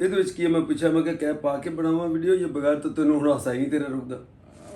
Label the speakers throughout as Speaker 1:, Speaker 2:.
Speaker 1: ਇਹਦੇ ਵਿੱਚ ਕੀ ਮੈਂ ਪੁੱਛਿਆ ਮੈਂ ਕਿ ਕੈਪ ਪਾ ਕੇ ਬਣਾਵਾਂ ਵੀਡੀਓ ਜਾਂ ਬਗੈਰ ਤਾਂ ਤੈਨੂੰ ਹੁਣ ਹਾਸਾ ਹੀ ਨਹੀਂ ਤੇਰਾ ਰੁਕਦਾ।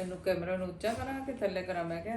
Speaker 2: ਇਹਨੂੰ ਕੈਮਰਾ ਨੂੰ ਉੱਚਾ ਕਰਾਂ ਕਿ ਥੱਲੇ ਕਰਾਂ? ਮੈਂ ਕਿਹਾ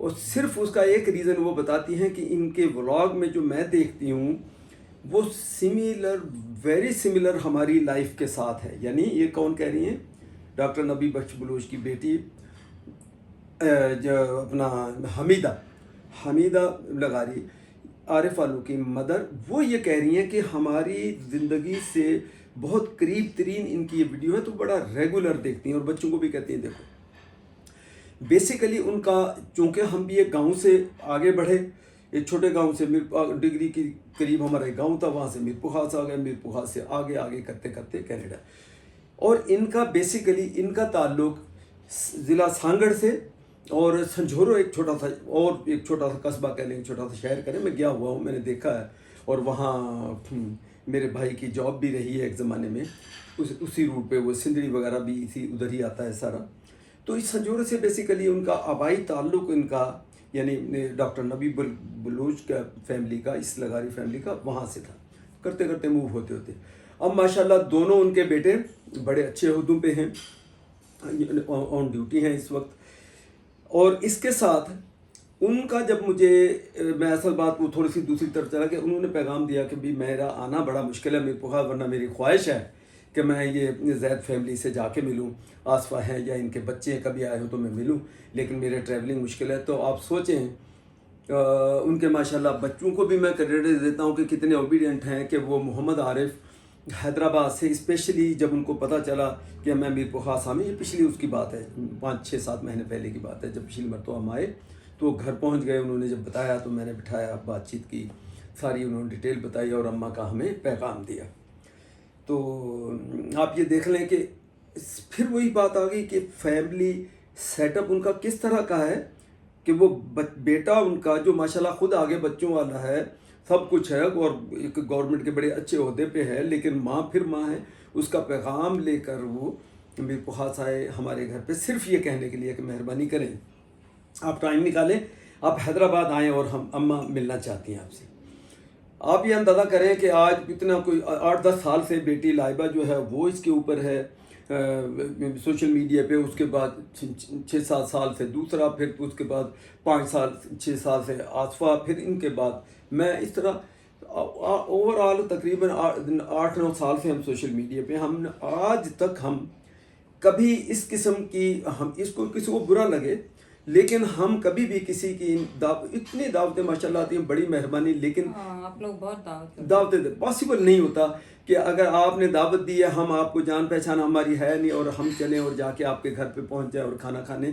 Speaker 1: اور صرف اس کا ایک ریزن وہ بتاتی ہیں کہ ان کے ولاگ میں جو میں دیکھتی ہوں وہ ویری سملر ہماری لائف کے ساتھ ہے. یعنی یہ کون کہہ رہی ہیں؟ ڈاکٹر نبی بخش بلوچ کی بیٹی جو اپنا حمیدہ لغاری، عارف آلو کی مدر، وہ یہ کہہ رہی ہیں کہ ہماری زندگی سے بہت قریب ترین ان کی یہ ویڈیو ہے، تو بڑا ریگولر دیکھتی ہیں اور بچوں کو بھی کہتی ہیں دیکھو. بیسیکلی ان کا، چونکہ ہم بھی ایک گاؤں سے آگے بڑھے، ایک چھوٹے گاؤں سے ڈگری کی قریب ہمارا ایک گاؤں تھا، وہاں سے میرپورخاص آ گئے، میرپورخاص سے آگے کرتے کرتے کینیڈا. اور ان کا بیسیکلی ان کا تعلق ضلع سانگڑ سے اور سنجھورو ایک چھوٹا سا قصبہ کہہ لیں، چھوٹا سا شہر کریں، میں گیا ہوا ہوں، میں نے دیکھا ہے. اور وہاں میرے بھائی کی جاب بھی رہی ہے ایک زمانے میں، اسی روٹ پہ، وہ سندری وغیرہ بھی ادھر ہی آتا ہے سارا. تو اس سنجورے سے بیسیکلی ان کا آبائی تعلق، ان کا یعنی ڈاکٹر نبی بلوچ کا فیملی کا، اس لغاری فیملی کا وہاں سے تھا. کرتے کرتے موو ہوتے اب ماشاءاللہ دونوں ان کے بیٹے بڑے اچھے عہدوں پہ ہیں، آن ڈیوٹی ہیں اس وقت. اور اس کے ساتھ ان کا جب میں اصل بات وہ تھوڑی سی دوسری طرف چلا کہ انہوں نے پیغام دیا کہ بھی میرا آنا بڑا مشکل ہے میرپورخاص، ورنہ میری خواہش ہے کہ میں یہ زید فیملی سے جا کے ملوں، آصفہ ہیں یا ان کے بچے کبھی آئے ہوں تو میں ملوں، لیکن میرے ٹریولنگ مشکل ہے. تو آپ سوچیں ان کے ماشاءاللہ بچوں کو بھی میں کریڈٹ دیتا ہوں کہ کتنے اوبیڈینٹ ہیں کہ وہ محمد عارف حیدرآباد سے، اسپیشلی جب ان کو پتہ چلا کہ میں میرپورخاص آؤں، یہ پچھلی اس کی بات ہے، 5-6-7 مہینے پہلے کی بات ہے، جب پچھلی مرتبہ ہم آئے تو گھر پہنچ گئے. انہوں نے جب بتایا تو میں نے بٹھایا، بات چیت کی، ساری انہوں نے ڈیٹیل بتائی اور اماں کا ہمیں پیغام دیا. تو آپ یہ دیکھ لیں کہ پھر وہی بات آ گئی کہ فیملی سیٹ اپ ان کا کس طرح کا ہے کہ وہ بیٹا ان کا جو ماشاءاللہ خود آگے بچوں والا ہے، سب کچھ ہے، اور ایک گورنمنٹ کے بڑے اچھے عہدے پہ ہے، لیکن ماں پھر ماں ہے. اس کا پیغام لے کر وہ میرپورخاص آئے ہمارے گھر پہ، صرف یہ کہنے کے لیے کہ مہربانی کریں، آپ ٹائم نکالیں، آپ حیدرآباد آئیں اور ہم اماں ملنا چاہتی ہیں آپ سے. آپ یہ اندازہ کریں کہ آج اتنا کوئی 8-10 سال سے بیٹی لائبہ جو ہے وہ اس کے اوپر ہے سوشل میڈیا پہ. اس کے بعد 6-7 سال سے دوسرا، پھر اس کے بعد 5-6 سال سے آصفہ، پھر ان کے بعد میں، اس طرح اوور آل تقریباً 8-9 سال سے ہم سوشل میڈیا پہ. ہم آج تک ہم کبھی اس قسم کی، ہم اس کو کسی کو برا لگے لیکن ہم کبھی بھی کسی کی اتنی دعوتیں ماشاءاللہ آتی ہیں، بڑی مہربانی، لیکن
Speaker 2: آپ لوگ بہت
Speaker 1: دعوتیں پاسبل نہیں ہوتا کہ اگر آپ نے دعوت دی ہے، ہم آپ کو جان پہچان ہماری ہے نہیں اور ہم چلیں اور جا کے آپ کے گھر پہ پہنچ جائیں اور کھانا کھانے.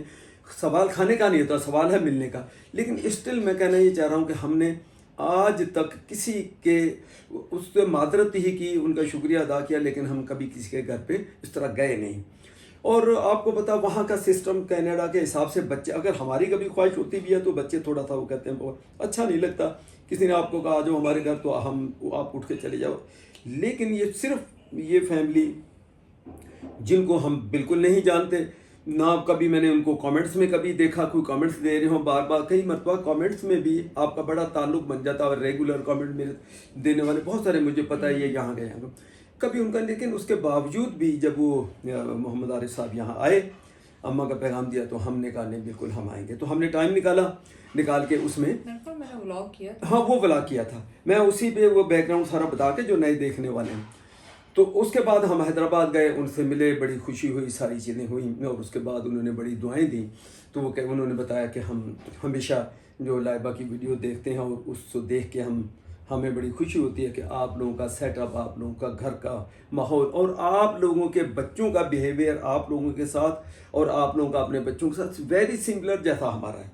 Speaker 1: سوال کھانے کا نہیں ہوتا، سوال ہے ملنے کا. لیکن اسٹل میں کہنا یہ چاہ رہا ہوں کہ ہم نے آج تک کسی کے اس سے معذرت ہی کی، ان کا شکریہ ادا کیا، لیکن ہم کبھی کسی کے گھر پہ اس طرح گئے نہیں. اور آپ کو پتا وہاں کا سسٹم کینیڈا کے حساب سے، بچے اگر ہماری کبھی خواہش ہوتی بھی ہے تو بچے تھوڑا سا وہ کہتے ہیں بہت اچھا نہیں لگتا، کسی نے آپ کو کہا جو ہمارے گھر تو آپ اٹھ کے چلے جاؤ. لیکن یہ صرف یہ فیملی جن کو ہم بالکل نہیں جانتے، نہ کبھی میں نے ان کو کامنٹس میں کبھی دیکھا کوئی کامنٹس دے رہے ہوں، بار بار کئی مرتبہ کامنٹس میں بھی آپ کا بڑا تعلق بن جاتا ہے، اور ریگولر کامنٹ میرے دینے والے بہت سارے مجھے پتہ ہے یہ یہاں گئے ہیں کبھی ان کا. لیکن اس کے باوجود بھی جب وہ محمد عارف صاحب یہاں آئے، اماں کا پیغام دیا، تو ہم نے کہا نہیں بالکل ہم آئیں گے. تو ہم نے ٹائم نکال کے اس میں
Speaker 2: میں نے ولاگ کیا،
Speaker 1: ہاں وہ ولاگ کیا تھا، میں اسی پہ وہ بیک گراؤنڈ سارا بتا کے جو نئے دیکھنے والے ہیں. تو اس کے بعد ہم حیدرآباد گئے، ان سے ملے، بڑی خوشی ہوئی، ساری چیزیں ہوئیں، اور اس کے بعد انہوں نے بڑی دعائیں دیں. تو وہ انہوں نے بتایا کہ ہم ہمیشہ جو لائبہ کی ویڈیو دیکھتے ہیں اور اس کو دیکھ کے ہمیں بڑی خوشی ہوتی ہے کہ آپ لوگوں کا سیٹ اپ، آپ لوگوں کا گھر کا ماحول اور آپ لوگوں کے بچوں کا بیہیویئر آپ لوگوں کے ساتھ اور آپ لوگوں کا اپنے بچوں کے ساتھ ویری سملر جیسا ہمارا ہے.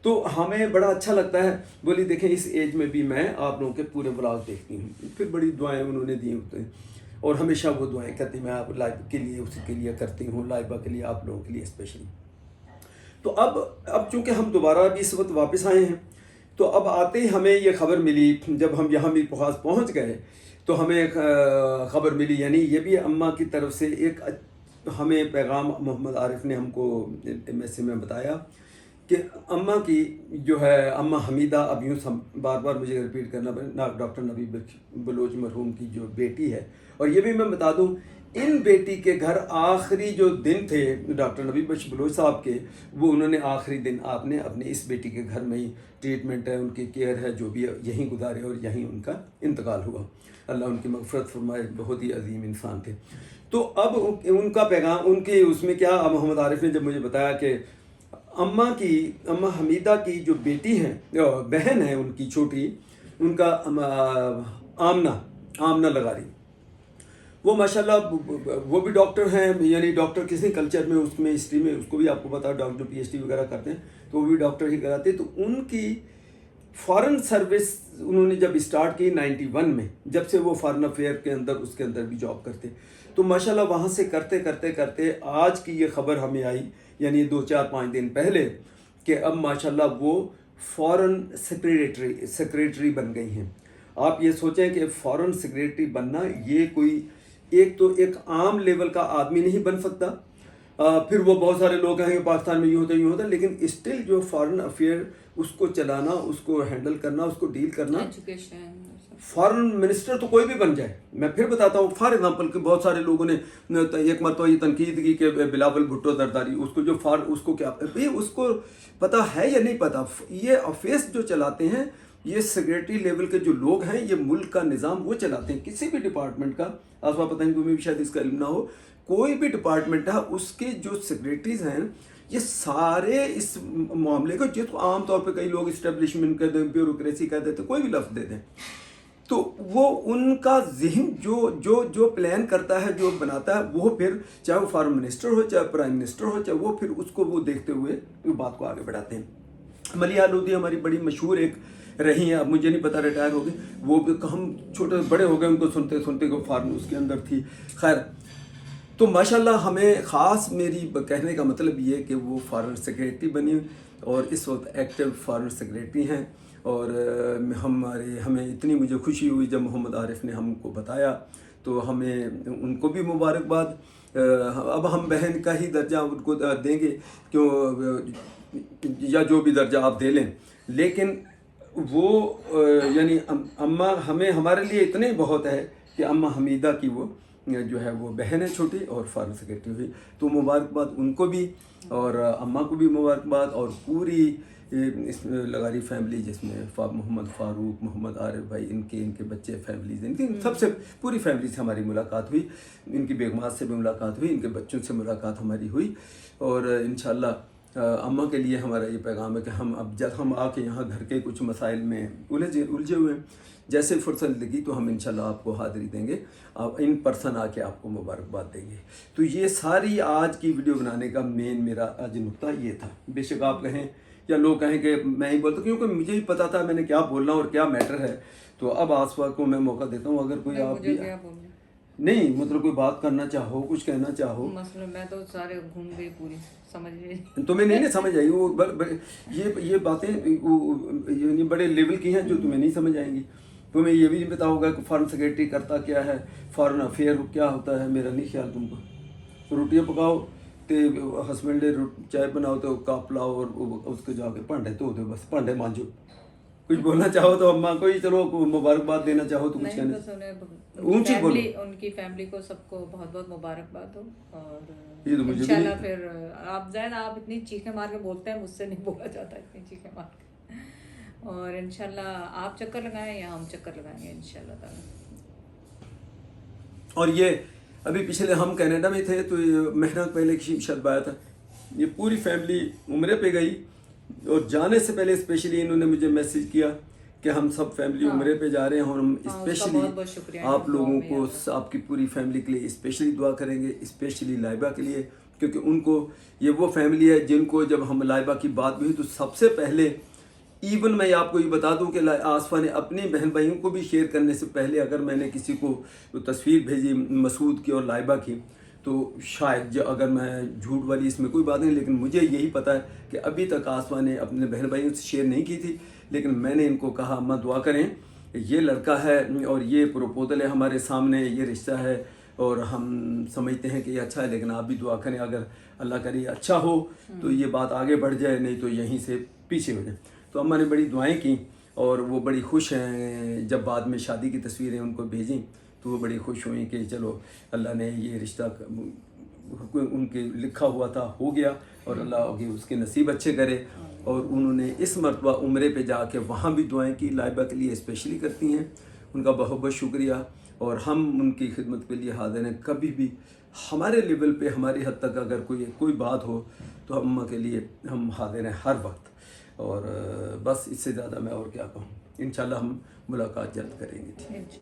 Speaker 1: تو ہمیں بڑا اچھا لگتا ہے. بولی دیکھیں اس ایج میں بھی میں آپ لوگوں کے پورے ولاگ دیکھتی ہوں. پھر بڑی دعائیں انہوں نے دی ہوتے ہیں، اور ہمیشہ وہ دعائیں کرتی میں آپ لائبہ کے لیے، اس کے لیے کرتی ہوں، لائبہ کے لیے، آپ لوگوں کے لیے اسپیشلی. تو اب چونکہ ہم دوبارہ بھی اس وقت واپس آئے ہیں، تو اب آتے ہی ہمیں یہ خبر ملی، جب ہم یہاں میرپورخاص پہنچ گئے تو ہمیں خبر ملی، یعنی یہ بھی اماں کی طرف سے ایک ہمیں پیغام محمد عارف نے ہم کو میسیج میں بتایا کہ اماں کی جو ہے اماں حمیدہ، اب یوں بار بار مجھے ریپیٹ کرنا پڑے، ڈاکٹر نبی بلوچ مرحوم کی جو بیٹی ہے. اور یہ بھی میں بتا دوں ان بیٹی کے گھر آخری جو دن تھے ڈاکٹر نبی بخش بلوچ صاحب کے، وہ انہوں نے آخری دن آپ نے اپنے اس بیٹی کے گھر میں ہی ٹریٹمنٹ ہے، ان کی کیئر ہے، جو بھی ہے یہیں گزارے اور یہیں ان کا انتقال ہوا. اللہ ان کی مغفرت فرمائے، بہت ہی عظیم انسان تھے. تو اب ان کا پیغام ان کے اس میں کیا، اب محمد عارف نے جب مجھے بتایا کہ اماں حمیدہ کی جو بیٹی ہیں، بہن ہے ان کی چھوٹی، ان کا آمنہ لغاری، وہ ماشاءاللہ وہ بھی ڈاکٹر ہیں، یعنی ڈاکٹر کسی کلچر میں، اس میں ہسٹری میں، اس کو بھی آپ کو پتا، ڈاکٹر جو پی ایچ ڈی وغیرہ کرتے ہیں تو وہ بھی ڈاکٹر ہی کراتے. تو ان کی فارن سروس انہوں نے جب اسٹارٹ کی 91 میں، جب سے وہ فارن افیئر کے اندر اس کے اندر بھی جاب کرتے، تو ماشاءاللہ وہاں سے کرتے آج کی یہ خبر ہمیں آئی، یعنی 2-4-5 دن پہلے، کہ اب ماشاءاللہ وہ فارن سیکریٹری بن گئی ہیں. آپ یہ سوچیں کہ فارن سیکریٹری بننا یہ کوئی ایک عام لیول کا آدمی نہیں بن سکتا. پھر وہ بہت سارے لوگ کہیں گے پاکستان میں یوں ہوتا، لیکن اسٹل جو فارن افیئر اس کو چلانا، اس کو ہینڈل کرنا، اس کو ڈیل کرنا، فارن منسٹر تو کوئی بھی بن جائے. میں پھر بتاتا ہوں، فار ایگزامپل کہ بہت سارے لوگوں نے ایک مرتبہ یہ تنقید کی کہ بلاول بھٹو زرداری، اس کو جو اس کو کیا اس کو پتہ ہے یا نہیں پتہ، یہ افیس جو چلاتے ہیں، یہ سیکریٹری لیول کے جو لوگ ہیں، یہ ملک کا نظام وہ چلاتے ہیں. کسی بھی ڈپارٹمنٹ کا، آپ کو پتہ نہیں، تمہیں بھی شاید اس کا علم نہ ہو، کوئی بھی ڈپارٹمنٹ ہے، اس کے جو سیکریٹریز ہیں، یہ سارے اس معاملے کو، جس کو عام طور پہ کئی لوگ اسٹیبلشمنٹ کہتے ہیں، بیوروکریسی کہہ دیتے ہیں، کوئی بھی لفظ دے دیں، تو وہ ان کا ذہن جو پلان کرتا ہے، جو بناتا ہے، وہ پھر چاہے وہ فارن منسٹر ہو، چاہے پرائم منسٹر ہو، چاہے وہ پھر اس کو وہ دیکھتے ہوئے وہ بات کو آگے بڑھاتے ہیں. ملیحہ لودھی ہماری بڑی مشہور ایک رہی ہیں، اب مجھے نہیں پتا ریٹائر ہو گئی، وہ بھی ہم چھوٹے بڑے ہو گئے ان کو سنتے کو، فارن اس کے اندر تھی. خیر، تو ماشاءاللہ ہمیں خاص، میری کہنے کا مطلب یہ کہ وہ فارن سیکریٹری بنی اور اس وقت ایکٹیو فارن سیکریٹری ہیں. اور ہمیں اتنی مجھے خوشی ہوئی جب محمد عارف نے ہم کو بتایا، تو ہمیں ان کو بھی مبارکباد. اب ہم بہن کا ہی درجہ ان کو دیں گے، کیوں، یا جو بھی درجہ آپ دے لیں، لیکن وہ یعنی اماں ہمارے لیے اتنے بہت ہے کہ اماں حمیدہ کی وہ جو ہے وہ بہن ہے چھوٹی اور فارن سیکریٹری ہوئی. تو مبارکباد ان کو بھی اور اماں کو بھی مبارکباد، اور پوری اس لغاری فیملی، جس میں محمد فاروق، محمد عارف بھائی، ان کے بچے، فیملیز، ان کی سب سے پوری فیملی سے ہماری ملاقات ہوئی. ان کی بیگمات سے بھی ملاقات ہوئی، ان کے بچوں سے ملاقات ہماری ہوئی. اور انشاءاللہ اماں کے لیے ہمارا یہ پیغام ہے کہ جب ہم آ کے یہاں گھر کے کچھ مسائل میں الجھے ہوئے ہیں، جیسے فرصت لگی تو ہم انشاءاللہ آپ کو حاضری دیں گے، آپ ان پرسن آ کے آپ کو مبارکباد دیں گے. تو یہ ساری آج کی ویڈیو بنانے کا میرا آج نقطہ یہ تھا. بے شک آپ کہیں یا لوگ کہیں کہ میں ہی بولتا، کیونکہ مجھے ہی پتا تھا میں نے کیا بولنا اور کیا میٹر ہے. تو اب آسفا کو میں موقع دیتا ہوں، اگر کوئی آپ بھی نہیں مطلب کوئی بات کرنا چاہو، کچھ کہنا چاہو.
Speaker 2: میں تو سارے گھوم گئی پوری، سمجھ گئی
Speaker 1: تمہیں نہیں سمجھ آئی، وہ یہ باتیں یعنی بڑے لیول کی ہیں جو تمہیں نہیں سمجھ آئیں گی. تمہیں یہ بھی نہیں پتا ہوگا کہ فارن سیکریٹری کرتا کیا ہے، فارن افیئر کیا ہوتا ہے. میرا نہیں خیال تم کو روٹیاں پکاؤ تو ہسبینڈ چائے بناؤ تو کپ لاؤ اور اس کو جا کے بھانڈے دھو دو، بس بھانڈے مانجو. کچھ بولنا چاہو تو اماں کو ہی چلو مبارکباد دینا چاہو تو کچھ کہنا، اونچی بولو.
Speaker 2: ان کی فیملی کو سب کو بہت بہت مبارکباد ہو. اور
Speaker 1: یہ تو مجھے
Speaker 2: انشاءاللہ پھر آپ زائد، آپ اتنی چیخیں مار کے بولتے ہیں، مجھ سے نہیں بولا جاتا اتنی چیخیں مار کے. اور انشاءاللہ آپ چکر لگائیں یا ہم چکر لگائیں گے انشاءاللہ تعالیٰ.
Speaker 1: اور یہ ابھی پچھلے ہم کینیڈا میں تھے تو مہینہ پہلے کسی شب آیا تھا، یہ پوری فیملی عمرے پہ گئی، اور جانے سے پہلے اسپیشلی انہوں نے مجھے میسیج کیا کہ ہم سب فیملی عمرے پہ جا رہے ہیں، اور ہم اسپیشلی آپ لوگوں کو، آپ کی پوری فیملی کے لیے اسپیشلی دعا کریں گے، اسپیشلی لائبہ کے لیے، کیونکہ ان کو یہ وہ فیملی ہے جن کو جب ہم لائبہ کی بات بھی ہوئی تو سب سے پہلے، ایون میں آپ کو یہ بتا دوں کہ آصفہ نے اپنی بہن بھائیوں کو بھی شیئر کرنے سے پہلے، اگر میں نے کسی کو تصویر بھیجی مسعود کی اور لائبہ کی، تو شاید اگر میں جھوٹ والی اس میں کوئی بات نہیں، لیکن مجھے یہی پتہ ہے کہ ابھی تک آصفہ نے اپنے بہن بھائیوں سے شیئر نہیں کی تھی. لیکن میں نے ان کو کہا اماں دعا کریں، یہ لڑکا ہے اور یہ پروپوزل ہے ہمارے سامنے، یہ رشتہ ہے اور ہم سمجھتے ہیں کہ یہ اچھا ہے، لیکن آپ بھی دعا کریں، اگر اللہ کرے اچھا ہو تو یہ بات آگے بڑھ جائے، نہیں تو یہیں سے پیچھے ہو جائے. تو اماں نے بڑی دعائیں کی اور وہ بڑی خوش ہیں. جب بعد میں شادی کی تصویریں ان کو بھیجیں تو وہ بڑی خوش ہوئیں کہ چلو اللہ نے یہ رشتہ ان کے لکھا ہوا تھا ہو گیا، اور اللہ آگے اس کے نصیب اچھے کرے. اور انہوں نے اس مرتبہ عمرے پہ جا کے وہاں بھی دعائیں کی، لائبہ کے لیے اسپیشلی کرتی ہیں. ان کا بہت بہت شکریہ، اور ہم ان کی خدمت کے لیے حاضر ہیں. کبھی بھی ہمارے لیول پہ ہماری حد تک اگر کوئی بات ہو تو اماں کے لیے ہم حاضر ہیں ہر وقت. اور بس اس سے زیادہ میں اور کیا کہوں. انشاءاللہ ہم ملاقات جلد کریں گے.